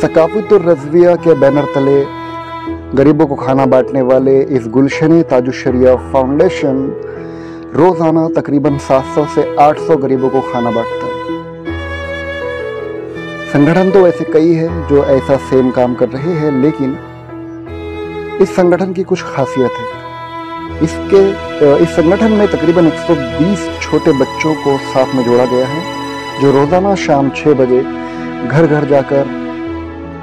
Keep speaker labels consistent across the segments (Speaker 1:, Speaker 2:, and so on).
Speaker 1: सकाफतुर रज़विया के बैनर तले गरीबों को खाना बांटने वाले इस गुलशन ताजुश्शरिया फाउंडेशन रोज़ाना तकरीबन 700 से 800 गरीबों को खाना बांटता है। संगठन तो ऐसे कई है जो ऐसा सेम काम कर रहे हैं, लेकिन इस संगठन की कुछ खासियत है। इस संगठन में तकरीबन 120 छोटे बच्चों को साथ में जोड़ा गया है, जो रोज़ाना शाम 6 बजे घर घर जाकर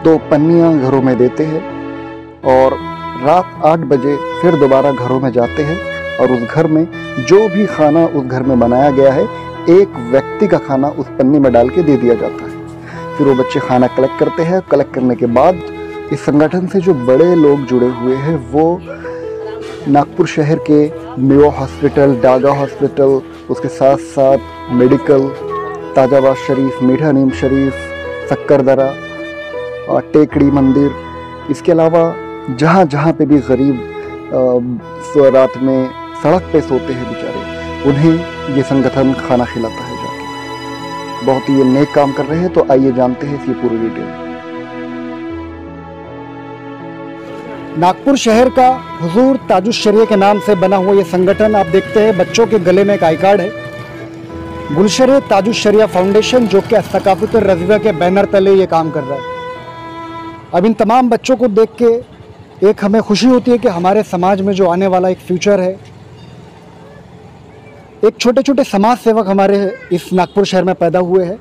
Speaker 1: 2 पन्नियाँ घरों में देते हैं और रात 8 बजे फिर दोबारा घरों में जाते हैं और उस घर में जो भी खाना उस घर में बनाया गया है, एक व्यक्ति का खाना उस पन्नी में डाल के दे दिया जाता है। फिर वो बच्चे खाना कलेक्ट करते हैं। कलेक्ट करने के बाद इस संगठन से जो बड़े लोग जुड़े हुए हैं वो नागपुर शहर के मेयो हॉस्पिटल, डागा हॉस्पिटल, उसके साथ साथ मेडिकल, ताजाबाद शरीफ, मीठा नीम शरीफ, सक्करदरा और टेकड़ी मंदिर, इसके अलावा जहाँ जहाँ पे भी गरीब रात में सड़क पे सोते हैं बेचारे, उन्हें ये संगठन खाना खिलाता है जाके। बहुत ही ये नेक काम कर रहे हैं। तो आइए जानते हैं इसकी पूरी डिटेल। नागपुर शहर का हुजूर ताजुश्शरिया के नाम से बना हुआ ये संगठन, आप देखते हैं बच्चों के गले में एक आई कार्ड है। गुलशन ताजुश्शरिया फाउंडेशन, जो कि सकाफतुर रज़विया के बैनर तले ये काम कर रहा है। अब इन तमाम बच्चों को देख के एक हमें खुशी होती है कि हमारे समाज में जो आने वाला एक फ्यूचर है, एक छोटे छोटे समाज सेवक हमारे इस नागपुर शहर में पैदा हुए हैं।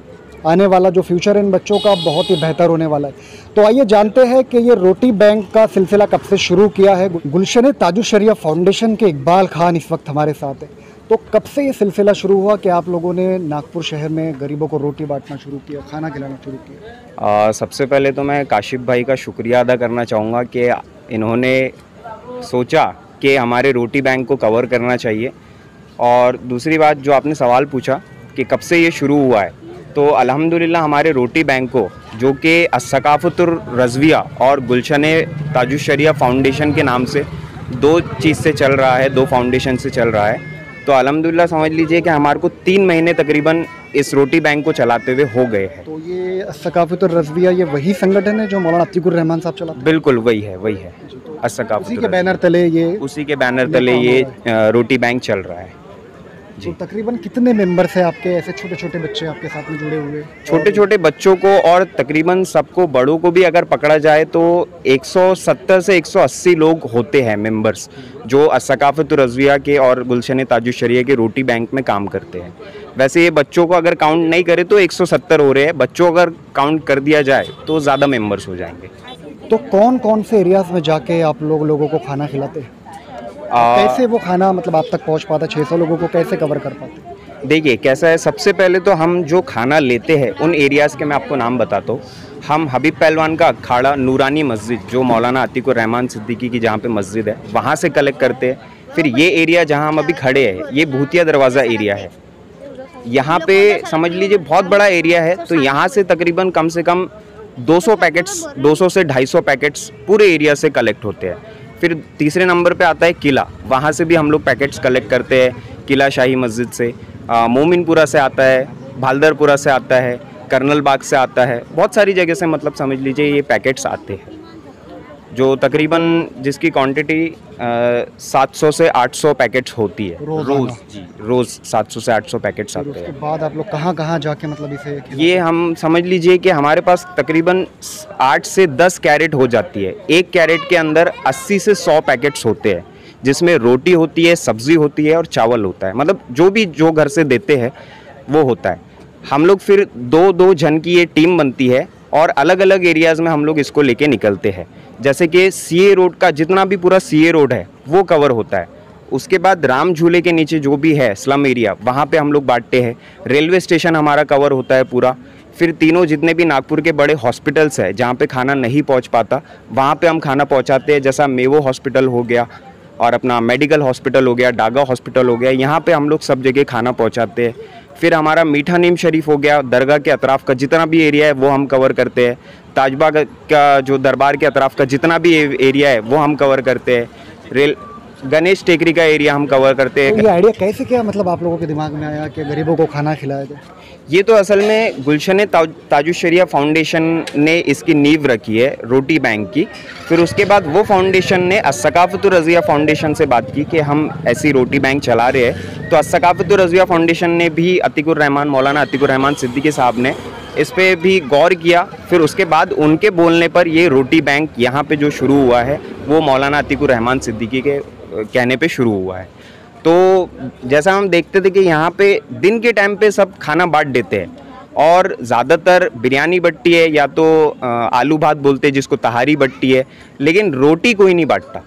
Speaker 1: आने वाला जो फ्यूचर है इन बच्चों का बहुत ही बेहतर होने वाला है। तो आइए जानते हैं कि ये रोटी बैंक का सिलसिला कब से शुरू किया है। गुलशन ताजुश्शरिया फाउंडेशन के इकबाल खान इस वक्त हमारे साथ है। तो कब से ये सिलसिला शुरू हुआ कि आप लोगों ने नागपुर शहर में गरीबों को रोटी बांटना शुरू किया, खाना खिलाना शुरू किया?
Speaker 2: सबसे पहले तो मैं काशिफ भाई का शुक्रिया अदा करना चाहूँगा कि इन्होंने सोचा कि हमारे रोटी बैंक को कवर करना चाहिए। और दूसरी बात, जो आपने सवाल पूछा कि कब से ये शुरू हुआ है, तो अल्हम्दुलिल्लाह हमारे रोटी बैंक को, जो कि सकाफतुर रज़विया और गुलशन ताजुश्शरिया फाउंडेशन के नाम से 2 चीज़ से चल रहा है, 2 फाउंडेशन से चल रहा है। तो अल्हम्दुलिल्लाह समझ लीजिए कि हमारे को 3 महीने तकरीबन इस रोटी बैंक को चलाते हुए हो गए हैं।
Speaker 1: तो ये सकाफतुर रज़विया ये वही संगठन है जो मौलाना अतीकुर रहमान साहब चलाते हैं?
Speaker 2: बिल्कुल वही है।
Speaker 1: उसी के बैनर तले ये
Speaker 2: रोटी बैंक चल रहा है जी।
Speaker 1: तो तकरीबन कितने मेंबर्स हैं आपके, ऐसे छोटे छोटे बच्चे आपके साथ में जुड़े हुए?
Speaker 2: छोटे छोटे बच्चों को और तकरीबन सबको, बड़ों को भी अगर पकड़ा जाए तो 170 से 180 लोग होते हैं मेंबर्स, जो सकाफतुर रज़विया के और गुलशन ताजुश्शरिया के रोटी बैंक में काम करते हैं। वैसे ये बच्चों को अगर काउंट नहीं करे तो 170 हो रहे हैं। बच्चों अगर काउंट कर दिया जाए तो ज़्यादा मेंबर्स हो जाएंगे।
Speaker 1: तो कौन कौन से एरियाज़ में जाके आप लोगों को खाना खिलाते हैं? कैसे वो खाना मतलब आप तक पहुंच पाता? 600 लोगों को कैसे कवर कर पाते?
Speaker 2: देखिए कैसा है, सबसे पहले तो हम जो खाना लेते हैं उन एरियाज़ के मैं आपको नाम बताता हूँ। हम हबीब पहलवान का अखाड़ा, नूरानी मस्जिद, जो मौलाना अतीकुर रहमान सिद्दीकी की जहाँ पे मस्जिद है, वहाँ से कलेक्ट करते हैं। फिर ये एरिया जहाँ हम अभी खड़े हैं, ये भूतिया दरवाज़ा एरिया है। यहाँ पे समझ लीजिए बहुत बड़ा एरिया है। तो यहाँ से तकरीबन कम से कम 200 पैकेट्स, 200 से 250 पैकेट्स पूरे एरिया से कलेक्ट होते हैं। फिर तीसरे नंबर पे आता है किला, वहाँ से भी हम लोग पैकेट्स कलेक्ट करते हैं। किला शाही मस्जिद से, मोमिनपुरा से आता है, भालदरपुरा से आता है, कर्नल बाग से आता है, बहुत सारी जगह से मतलब समझ लीजिए ये पैकेट्स आते हैं, जो तकरीबन जिसकी क्वांटिटी 700 से 800 पैकेट्स होती है रोज़ 700 से 800 पैकेट्स आते हैं।
Speaker 1: उसके बाद आप लोग कहाँ कहाँ जाके मतलब इसे?
Speaker 2: ये हम समझ लीजिए कि हमारे पास तकरीबन 8 से 10 कैरेट हो जाती है। एक कैरेट के अंदर 80 से 100 पैकेट्स होते हैं, जिसमें रोटी होती है, सब्ज़ी होती है और चावल होता है। मतलब जो घर से देते हैं वो होता है। हम लोग फिर 2-2 जन की ये टीम बनती है और अलग अलग एरियाज़ में हम लोग इसको लेके निकलते हैं। जैसे कि सीए रोड का जितना भी पूरा सीए रोड है वो कवर होता है। उसके बाद राम झूले के नीचे जो भी है स्लम एरिया, वहाँ पे हम लोग बांटते हैं। रेलवे स्टेशन हमारा कवर होता है पूरा। फिर तीनों जितने भी नागपुर के बड़े हॉस्पिटल्स हैं जहाँ पे खाना नहीं पहुँच पाता, वहाँ पे हम खाना पहुँचाते हैं। जैसा मेवो हॉस्पिटल हो गया और अपना मेडिकल हॉस्पिटल हो गया, डागा हॉस्पिटल हो गया, यहाँ पे हम लोग सब जगह खाना पहुँचाते हैं। फिर हमारा मीठा नीम शरीफ हो गया, दरगाह के अतराफ़ का जितना भी एरिया है वो हम कवर करते हैं। ताजबाग का जो दरबार के अतराफ़ का जितना भी एरिया है वो हम कवर करते हैं। गणेश टेकरी का एरिया हम कवर करते हैं।
Speaker 1: तो ये आइडिया कैसे क्या मतलब आप लोगों के दिमाग में आया कि गरीबों को खाना खिलाया जाए?
Speaker 2: ये तो असल में गुलशन ताजुशरिया फाउंडेशन ने इसकी नींव रखी है रोटी बैंक की। फिर उसके बाद वो फाउंडेशन ने अस्सकाफ़तुर रज़िया फाउंडेशन से बात की कि हम ऐसी रोटी बैंक चला रहे हैं। तो अस्सकाफ़तुर रज़िया फाउंडेशन ने भी अतीकुर रहमान, मौलाना अतीकुर रहमान सिद्दीकी साहब ने इस पे भी गौर किया। फिर उसके बाद उनके बोलने पर ये रोटी बैंक यहाँ पे जो शुरू हुआ है वो मौलाना अतीकुर रहमान सिद्दीकी के कहने पे शुरू हुआ है। तो जैसा हम देखते थे कि यहाँ पे दिन के टाइम पे सब खाना बांट देते हैं और ज़्यादातर बिरयानी बट्टी है या तो आलू भात बोलते हैं जिसको तहारी बट्टी है, लेकिन रोटी कोई नहीं बांटता।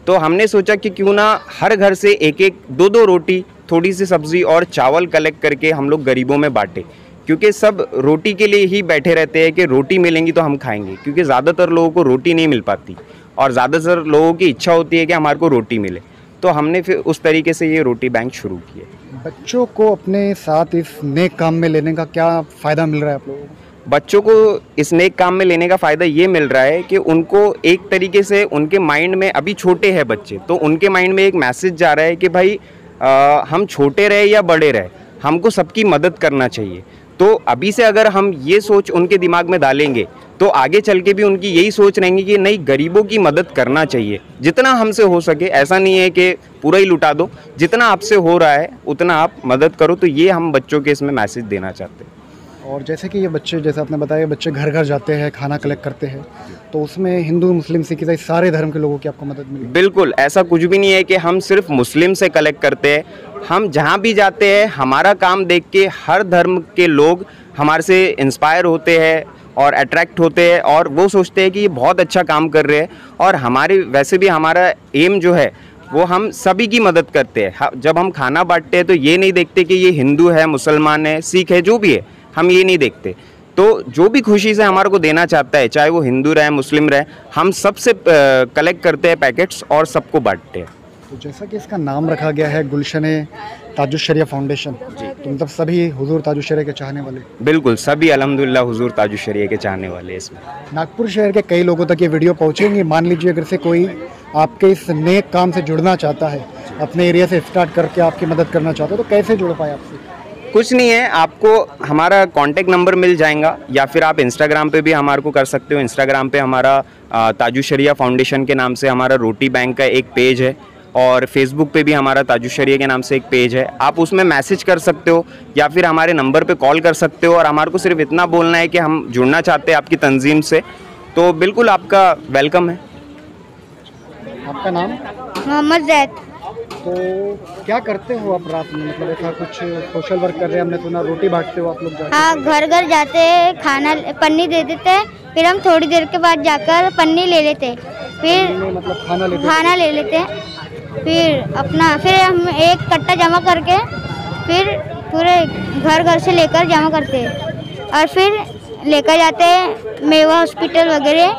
Speaker 2: तो हमने सोचा कि क्यों ना हर घर से एक एक दो दो रोटी, थोड़ी सी सब्ज़ी और चावल कलेक्ट करके हम लोग गरीबों में बांटे, क्योंकि सब रोटी के लिए ही बैठे रहते हैं कि रोटी मिलेंगी तो हम खाएंगे, क्योंकि ज़्यादातर लोगों को रोटी नहीं मिल पाती और ज़्यादातर लोगों की इच्छा होती है कि हमारे को रोटी मिले। तो हमने फिर उस तरीके से ये रोटी बैंक शुरू की है।
Speaker 1: बच्चों को अपने साथ इस नेक काम में लेने का क्या फ़ायदा मिल रहा है आप लोगों को?
Speaker 2: बच्चों को इस नेक काम में लेने का फ़ायदा ये मिल रहा है कि उनको एक तरीके से उनके माइंड में, अभी छोटे हैं बच्चे, तो उनके माइंड में एक मैसेज जा रहा है कि भाई हम छोटे रहे या बड़े रहे, हमको सबकी मदद करना चाहिए। तो अभी से अगर हम ये सोच उनके दिमाग में डालेंगे तो आगे चल के भी उनकी यही सोच रहेंगी कि नहीं, गरीबों की मदद करना चाहिए जितना हमसे हो सके। ऐसा नहीं है कि पूरा ही लुटा दो, जितना आपसे हो रहा है उतना आप मदद करो। तो ये हम बच्चों के इसमें मैसेज देना चाहते हैं।
Speaker 1: और जैसे कि ये बच्चे, जैसे आपने बताया, बच्चे घर घर जाते हैं, खाना कलेक्ट करते हैं, तो उसमें हिंदू, मुस्लिम, सिख, ईसाई सारे धर्म के लोगों की आपको मदद मिली?
Speaker 2: बिल्कुल, ऐसा कुछ भी नहीं है कि हम सिर्फ मुस्लिम से कलेक्ट करते हैं। हम जहाँ भी जाते हैं हमारा काम देख के हर धर्म के लोग हमारे से इंस्पायर होते हैं और अट्रैक्ट होते हैं और वो सोचते हैं कि ये बहुत अच्छा काम कर रहे हैं। और हमारे वैसे भी हमारा एम जो है वो हम सभी की मदद करते हैं। जब हम खाना बांटते हैं तो ये नहीं देखते कि ये हिंदू है, मुसलमान है, सिख है, जो भी है, हम ये नहीं देखते। तो जो भी खुशी से हमारे को देना चाहता है, चाहे वो हिंदू रहे, मुस्लिम रहे, हम सबसे कलेक्ट करते हैं पैकेट्स और सबको बांटते हैं।
Speaker 1: तो जैसा कि इसका नाम रखा गया है गुलशन ताजुशरिया फाउंडेशन, तो मतलब सभी हुजूर ताजुशरिया के चाहने वाले?
Speaker 2: बिल्कुल, सभी अल्हम्दुलिल्लाह हुजूर ताजुशरिया के चाहने वाले इसमें।
Speaker 1: नागपुर शहर के कई लोगों तक ये वीडियो पहुंचेंगी। मान लीजिए अगर से कोई आपके इस नेक काम से जुड़ना चाहता है, अपने एरिया से स्टार्ट करके आपकी मदद करना चाहता है, तो कैसे जुड़ पाए आपसे?
Speaker 2: कुछ नहीं है, आपको हमारा कांटेक्ट नंबर मिल जाएगा या फिर आप इंस्टाग्राम पे भी हमारे को कर सकते हो। इंस्टाग्राम पे हमारा ताजुशरिया फाउंडेशन के नाम से हमारा रोटी बैंक का एक पेज है और फेसबुक पे भी हमारा ताजुशरिया के नाम से एक पेज है। आप उसमें मैसेज कर सकते हो या फिर हमारे नंबर पे कॉल कर सकते हो और हमारे को सिर्फ इतना बोलना है कि हम जुड़ना चाहते हैं आपकी तंजीम से, तो बिल्कुल आपका वेलकम है।
Speaker 1: आपका नाम?
Speaker 3: मोहम्मद जैद।
Speaker 1: तो क्या करते हो आप रात में, मतलब ऐसा कुछ सोशल वर्क कर रहे हैं, हमने सुना रोटी बांटते हो आप लोग जाके?
Speaker 3: हाँ, घर घर जाते हैं, खाना पन्नी दे देते हैं, फिर हम थोड़ी देर के बाद जाकर पन्नी ले लेते हैं, फिर
Speaker 1: मतलब खाना
Speaker 3: ले लेते हैं, फिर हम एक कट्टा जमा करके फिर पूरे घर से लेकर जमा करते हैं और फिर लेकर जाते हैं मेवा हॉस्पिटल वगैरह,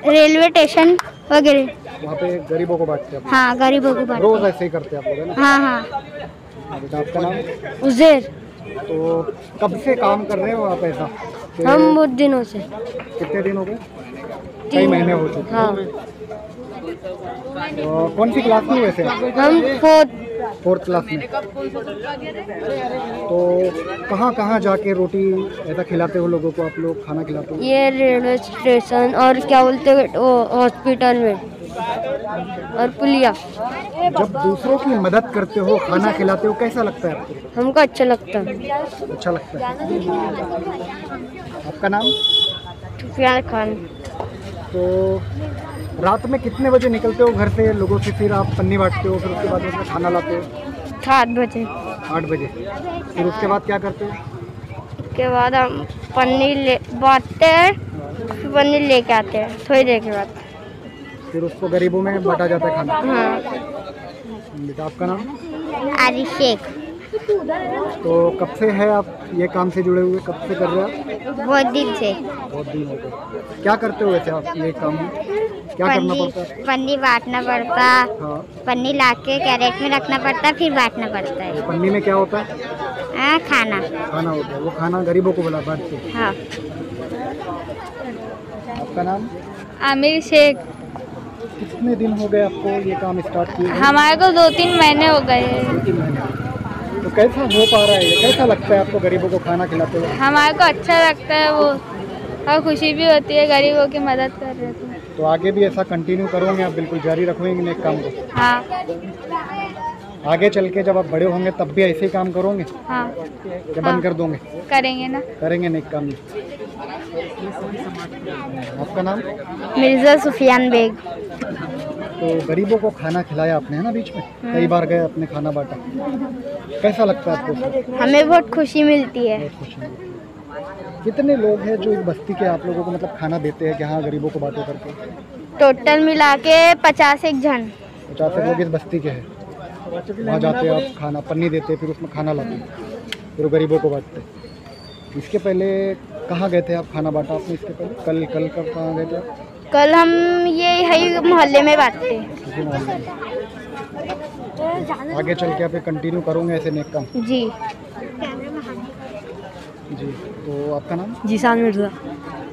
Speaker 3: रेलवे स्टेशन वगैरह,
Speaker 1: वहाँ पे गरीबों को बांटते हैं?
Speaker 3: हाँ, गरीबों को बांटते।
Speaker 1: रोज ऐसे ही करते हैं आप लोग, है ना?
Speaker 3: हाँ हाँ।
Speaker 1: बेटा आपका नाम?
Speaker 3: उज़ैर।
Speaker 1: तो कब से काम कर रहे हो आप ऐसा?
Speaker 3: हम बहुत दिनों से।
Speaker 1: कितने दिन हो गए? कई महीने हो चुके।
Speaker 3: हाँ।
Speaker 1: तो कौन सी क्लास में वैसे?
Speaker 3: हम
Speaker 1: फोर्थ क्लास में। तो कहाँ कहाँ जाके रोटी ऐसा खिलाते हो लोगों को, आप लोग खाना खिलाते हो?
Speaker 3: ये रेलवे स्टेशन और क्या बोलते हैं वो हॉस्पिटल में और पुलिया।
Speaker 1: जब दूसरों की मदद करते हो, खाना खिलाते हो, कैसा लगता है आपको?
Speaker 3: हमको अच्छा लगता है।
Speaker 1: अच्छा लगता है। आपका नाम?
Speaker 3: सुफियान खान।
Speaker 1: तो रात में कितने बजे निकलते हो घर से लोगों से, फिर आप पन्नी बांटते हो, फिर उसके बाद उसमें खाना लाते हो?
Speaker 3: 8 बजे।
Speaker 1: 8 बजे। फिर उसके बाद क्या करते हो?
Speaker 3: उसके बाद हम पन्नी बांटते हैं, फिर पन्नी लेके आते हैं थोड़ी देर के बाद।
Speaker 1: फिर उसको गरीबों में बांटा जाता है खाना?
Speaker 3: हाँ।
Speaker 1: बेटा आपका नाम?
Speaker 3: आरिफ शेख।
Speaker 1: तो कब से है आप ये काम से जुड़े हुए, कब से कर रहे हैं आप?
Speaker 3: बहुत दिन से।
Speaker 1: बहुत दिन हो गए। क्या करते हो वैसे आप ये काम में, क्या करना पड़ता है?
Speaker 3: पन्नी बांटना पड़ता।
Speaker 1: हाँ।
Speaker 3: पन्नी लाके कैरेट में रखना पड़ता, फिर बांटना पड़ता है।
Speaker 1: पन्नी में क्या होता है?
Speaker 3: खाना
Speaker 1: होता है, वो खाना गरीबों को बांटते हैं।
Speaker 3: हाँ।
Speaker 1: आपका नाम?
Speaker 4: आमिर शेख।
Speaker 1: कितने दिन हो गए आपको ये काम स्टार्ट किए?
Speaker 4: हमारे को 2-3 महीने हो गए।
Speaker 1: 2-3 महीने। तो कैसा हो पा रहा है ये? कैसा लगता है आपको गरीबों को खाना खिलाते हुए?
Speaker 4: हमारे को अच्छा लगता है वो, और खुशी भी होती है गरीबों की मदद कर रहे थे।
Speaker 1: तो आगे भी ऐसा कंटिन्यू करोगे आप, बिल्कुल जारी रखोगे नेक काम को?
Speaker 4: हाँ
Speaker 1: आगे चल के जब आप बड़े होंगे तब भी ऐसे ही काम करोगे
Speaker 4: हाँ
Speaker 1: या बंद कर दोगे?
Speaker 4: करेंगे ना।
Speaker 1: करेंगे नेक काम। आपका नाम?
Speaker 3: मिर्ज़ा सुफियान बेग।
Speaker 1: तो गरीबों को खाना खिलाया आपने, है ना? बीच में कई बार गए, अपने खाना बांटा, कैसा लगता है आपको?
Speaker 3: हमें बहुत खुशी मिलती है।
Speaker 1: बहुत खुशी है। कितने लोग हैं जो इस बस्ती के आप लोगों को मतलब खाना देते हैं कि हाँ गरीबों को बांटो करके?
Speaker 3: टोटल मिला के 50 जन।
Speaker 1: 50 लोग इस बस्ती के हैं। वहाँ जाते हैं आप, खाना पन्नी देते, फिर उसमें खाना लाते, फिर वो गरीबों को बांटते। इसके पहले कहाँ गए थे आप? खाना बांटा आपने इसके पहले? कल कब कहाँ गए थे आप?
Speaker 3: कल हम ये यही मोहल्ले में बांटते।
Speaker 1: किसी मोहल्ले में। आगे चल के आप कंटिन्यू करोगे ऐसे नेक काम?
Speaker 3: जी।
Speaker 1: जी। तो आपका नाम?
Speaker 5: जीशान मिर्ज़ा।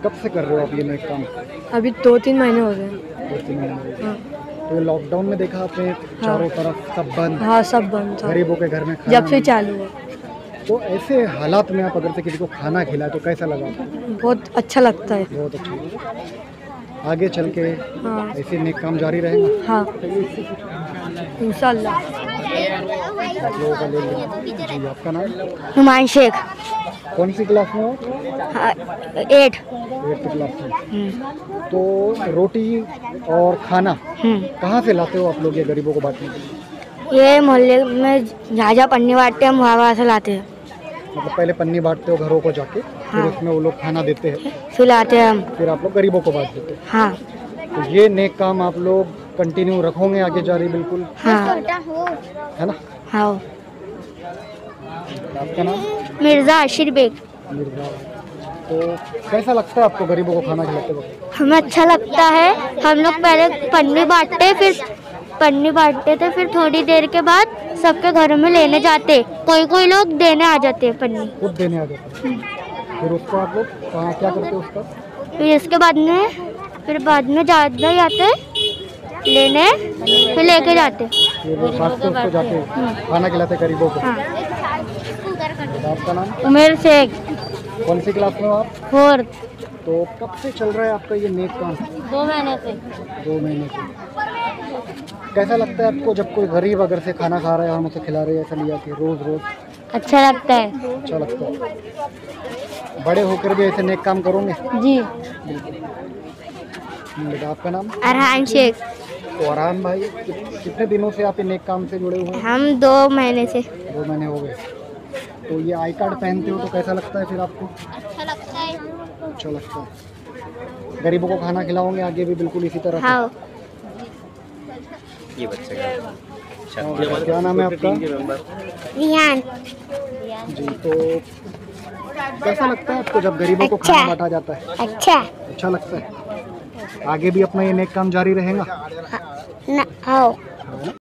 Speaker 1: कब से कर रहे हो आप ये नेक काम?
Speaker 5: अभी 2-3 महीने हो गए।
Speaker 1: 2-3 महीने हो गए।
Speaker 5: हाँ।
Speaker 1: तो ये लॉकडाउन में देखा आपने चारों तरफ सब बंद,
Speaker 5: हाँ सब बंद था
Speaker 1: गरीबों के घर में खाना
Speaker 5: जब से
Speaker 1: नहीं।
Speaker 5: चालू हुआ।
Speaker 1: तो ऐसे हालात में आप अगर से किसी को खाना खिलाए तो कैसा लगा?
Speaker 5: बहुत अच्छा लगता है।
Speaker 1: बहुत अच्छा लगा। आगे चल के
Speaker 5: हाँ
Speaker 1: ऐसे नेक काम जारी रहेगा?
Speaker 5: हाँ इंशाल्लाह।
Speaker 1: आप लोगों का ले लिया। जी। आपका नाम?
Speaker 3: हुमायूं शेख।
Speaker 1: कौन सी क्लास में हो?
Speaker 3: 8।
Speaker 1: 8th क्लास में। तो रोटी और खाना कहाँ से लाते हो आप लोग ये गरीबों को बांटने के लिए?
Speaker 3: ये मोहल्ले में जहाँ पन्नी बांटते हैं हम वहाँ से लाते हैं।
Speaker 1: मतलब पहले पन्नी बांटते हो घरों को जाके, फिर
Speaker 3: हाँ।
Speaker 1: उसमें वो लोग खाना देते हैं,
Speaker 3: फिर लाते हैं हम।
Speaker 1: फिर आप लोग गरीबों को बांट देते हो।
Speaker 3: हाँ
Speaker 1: तो ये नेक काम आप लोग कंटिन्यू रखोगे आगे जारी? बिल्कुल,
Speaker 3: हाँ
Speaker 1: है ना?
Speaker 3: हाँ।
Speaker 1: आपका नाम?
Speaker 3: मिर्ज़ा आशिर बेग।
Speaker 1: मिर्ज़ा। तो कैसा लगता है आपको गरीबों को खाना खिलाते वक्त?
Speaker 3: हमें अच्छा लगता है। हम लोग पहले पन्नी बांटते थे, फिर थोड़ी देर के बाद सबके घरों में लेने जाते। कोई लोग देने आ जाते हैं पन्नी।
Speaker 1: खुद देने आ जाते हैं। फिर उसको आप लोग कहाँ क्या करते हो उसका?
Speaker 3: फिर इसके बाद में ज़्यादा ही आते लेने, फिर लेके जाते।
Speaker 1: फिर वो बांटते उसको जाके खाना खिलाते गरीबों को।
Speaker 3: हाँ।
Speaker 1: आपका नाम?
Speaker 3: उमेर शेख।
Speaker 1: कौन सी क्लास में हो आप?
Speaker 3: 4।
Speaker 1: तो कब से चल रहा है आपका ये नेक काम?
Speaker 3: 2 महीने से।
Speaker 1: 2 महीने से। कैसा लगता है आपको जब कोई गरीब अगर से खाना खा रहा है और मुझसे खिला रहे हैं ऐसा लिया कि रोज रोज?
Speaker 3: अच्छा लगता है।
Speaker 1: अच्छा लगता है। बड़े होकर भी ऐसे नेक काम करोगे?
Speaker 3: जी।
Speaker 1: बेटा आपका नाम?
Speaker 3: अरहान शेख।
Speaker 1: तो अरहान भाई कितने दिनों से आप ये नेक काम से जुड़े हुए हैं?
Speaker 3: हम 2 महीने से।
Speaker 1: 2 महीने हो गए। तो ये आई कार्ड पहनते हो तो कैसा लगता है फिर आपको?
Speaker 3: अच्छा लगता है।
Speaker 1: अच्छा लगता है। गरीबों को खाना खिलाओगे आगे भी बिल्कुल इसी तरह से?
Speaker 3: हाँ।
Speaker 2: ये बच्चे का
Speaker 1: क्या नाम है आपका?
Speaker 3: रियान।
Speaker 1: जी। तो कैसा लगता है आपको जब गरीबों को खाना बांटा जाता है?
Speaker 3: अच्छा
Speaker 1: लगता है। आगे भी अपना ये नेक काम जारी रहेगा?
Speaker 3: ना। हाँ।